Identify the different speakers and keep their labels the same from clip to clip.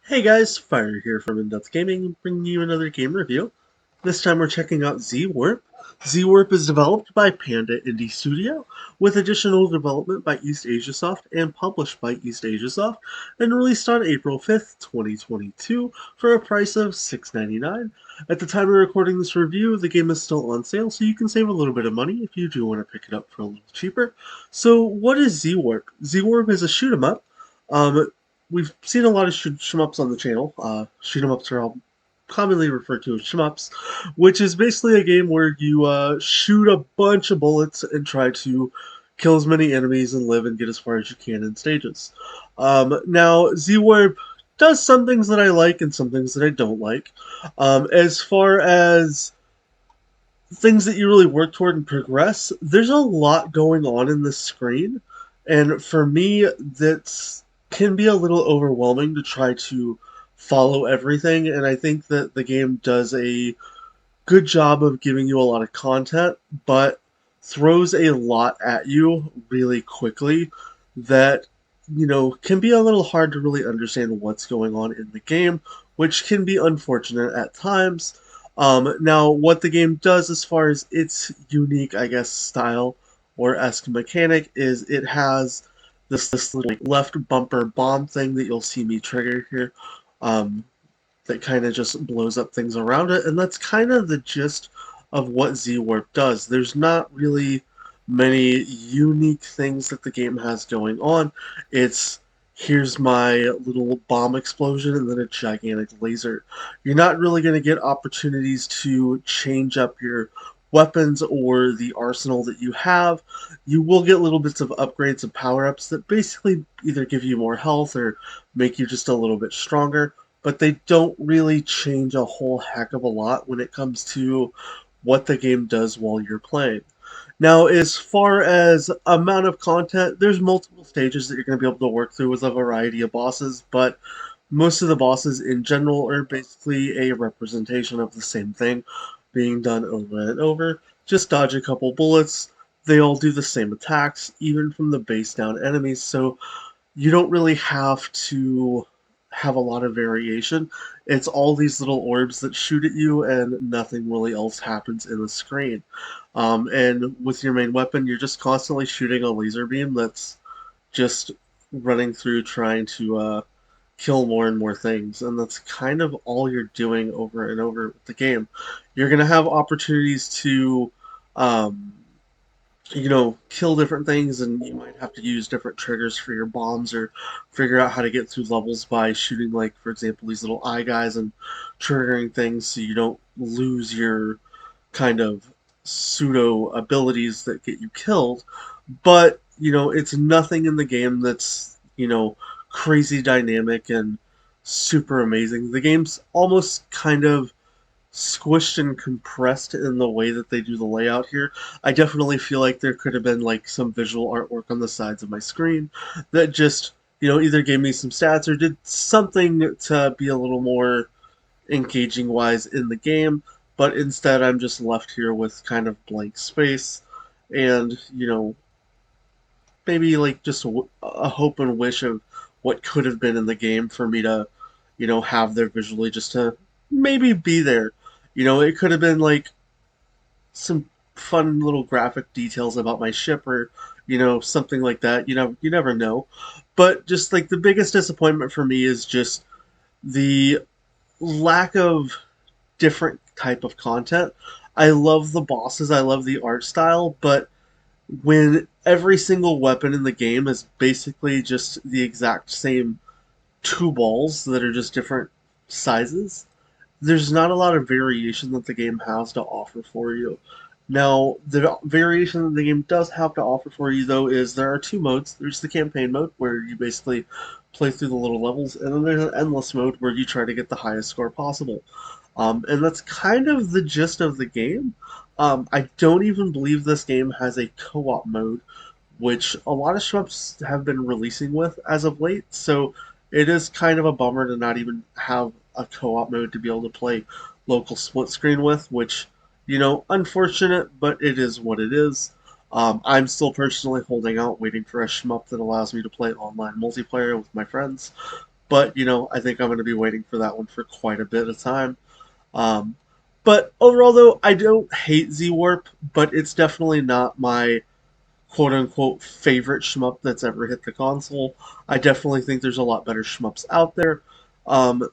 Speaker 1: Hey guys, Fire here from InDepth Gaming, bringing you another game review. This time we're checking out Z-Warp. Z-Warp is developed by Panda Indie Studio, with additional development by East Asia Soft and published by East Asia Soft, and released on April 5th, 2022, for a price of $6.99. At the time of recording this review, the game is still on sale, so you can save a little bit of money if you do want to pick it up for a little cheaper. So what is Z-Warp? Z-Warp is a shoot 'em up. We've seen a lot of shmups on the channel. Shoot 'em ups are all commonly referred to as shmups, which is basically a game where you shoot a bunch of bullets and try to kill as many enemies and live and get as far as you can in stages. Now, Z-Warp does some things that I like and some things that I don't like. As far as things that you really work toward and progress, there's a lot going on in the screen, and for me, that can be a little overwhelming to try to follow everything. And I think that the game does a good job of giving you a lot of content, but throws a lot at you really quickly that can be a little hard to really understand what's going on in the game, which can be unfortunate at times. Now, what the game does as far as its unique, I guess, style or esque mechanic is it has this little left bumper bomb thing that you'll see me trigger here. Um, that kind of just blows up things around it, and that's kind of the gist of what Z-Warp does. There's not really many unique things that the game has going on. It's here's my little bomb explosion and then a gigantic laser. You're not really going to get opportunities to change up your weapons or the arsenal that you have. You will get little bits of upgrades and power-ups that basically either give you more health or make you just a little bit stronger, but they don't really change a whole heck of a lot when it comes to what the game does while you're playing. Now, as far as amount of content, there's multiple stages that you're going to be able to work through with a variety of bosses, but most of the bosses in general are basically a representation of the same thing being done over and over. Just dodge a couple bullets. They all do the same attacks, even from the base down enemies, so you don't really have to have a lot of variation. It's all these little orbs that shoot at you, and nothing really else happens in the screen. And with your main weapon, you're just constantly shooting a laser beam that's just running through trying to kill more and more things, and that's kind of all you're doing over and over with the game. You're going to have opportunities to um, kill different things, and you might have to use different triggers for your bombs or figure out how to get through levels by shooting, like, for example, these little eye guys and triggering things so you don't lose your kind of pseudo abilities that get you killed. But, it's nothing in the game that's, crazy dynamic and super amazing. The game's almost kind of squished and compressed in the way that they do the layout here. I definitely feel like there could have been like some visual artwork on the sides of my screen that just, either gave me some stats or did something to be a little more engaging wise in the game, but instead I'm just left here with kind of blank space and, maybe like just a hope and wish of what could have been in the game for me to, have there visually just to maybe be there. It could have been like some fun little graphic details about my ship or, something like that. You never know. But just like the biggest disappointment for me is just the lack of different type of content. I love the bosses, I love the art style, but when every single weapon in the game is basically just the exact same two balls that are just different sizes, there's not a lot of variation that the game has to offer for you. Now, the variation that the game does have to offer for you, though, is there are two modes. There's the campaign mode, where you basically play through the little levels, and then there's an endless mode where you try to get the highest score possible. And that's kind of the gist of the game. I don't even believe this game has a co-op mode, which a lot of shmups have been releasing with as of late, so it is kind of a bummer to not even have a co-op mode to be able to play local split screen with, which, unfortunate, but it is what it is. I'm still personally holding out, waiting for a shmup that allows me to play online multiplayer with my friends, but I think I'm going to be waiting for that one for quite a bit of time. Um, but overall, though, I don't hate Z Warp, but it's definitely not my quote unquote favorite shmup that's ever hit the console. I definitely think there's a lot better shmups out there.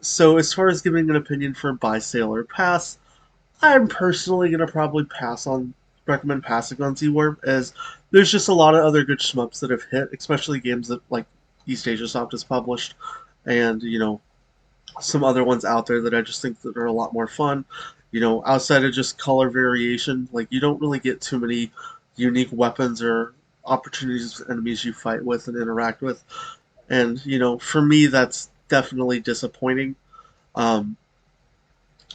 Speaker 1: So as far as giving an opinion for buy, sale, or pass, I'm personally gonna probably recommend passing on Z Warp, as there's just a lot of other good shmups that have hit, especially games that like East Asia Soft has published, and some other ones out there that I just think that are a lot more fun. Outside of just color variation, like you don't really get too many unique weapons or opportunities with enemies you fight with and interact with. And, for me, that's definitely disappointing. Um,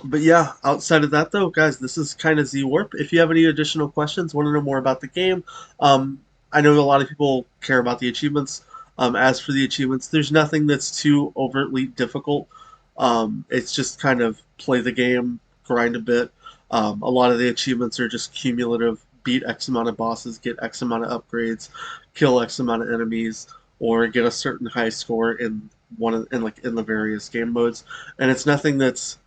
Speaker 1: but yeah, outside of that though, guys, this is kind of Z Warp. If you have any additional questions, want to know more about the game, I know a lot of people care about the achievements. As for the achievements, there's nothing that's too overtly difficult. It's just kind of play the game, grind a bit. A lot of the achievements are just cumulative. Beat X amount of bosses, get X amount of upgrades, kill X amount of enemies, or get a certain high score in in the various game modes. And it's nothing that's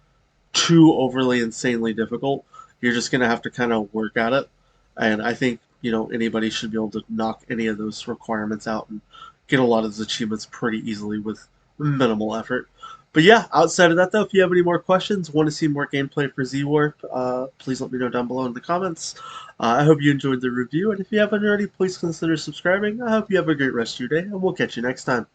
Speaker 1: too overly insanely difficult. You're just going to have to kind of work at it. And I think, anybody should be able to knock any of those requirements out and get a lot of those achievements pretty easily with minimal effort. But yeah, outside of that though, if you have any more questions, want to see more gameplay for Z-Warp, please let me know down below in the comments. I hope you enjoyed the review, and if you haven't already, please consider subscribing. I hope you have a great rest of your day, and we'll catch you next time.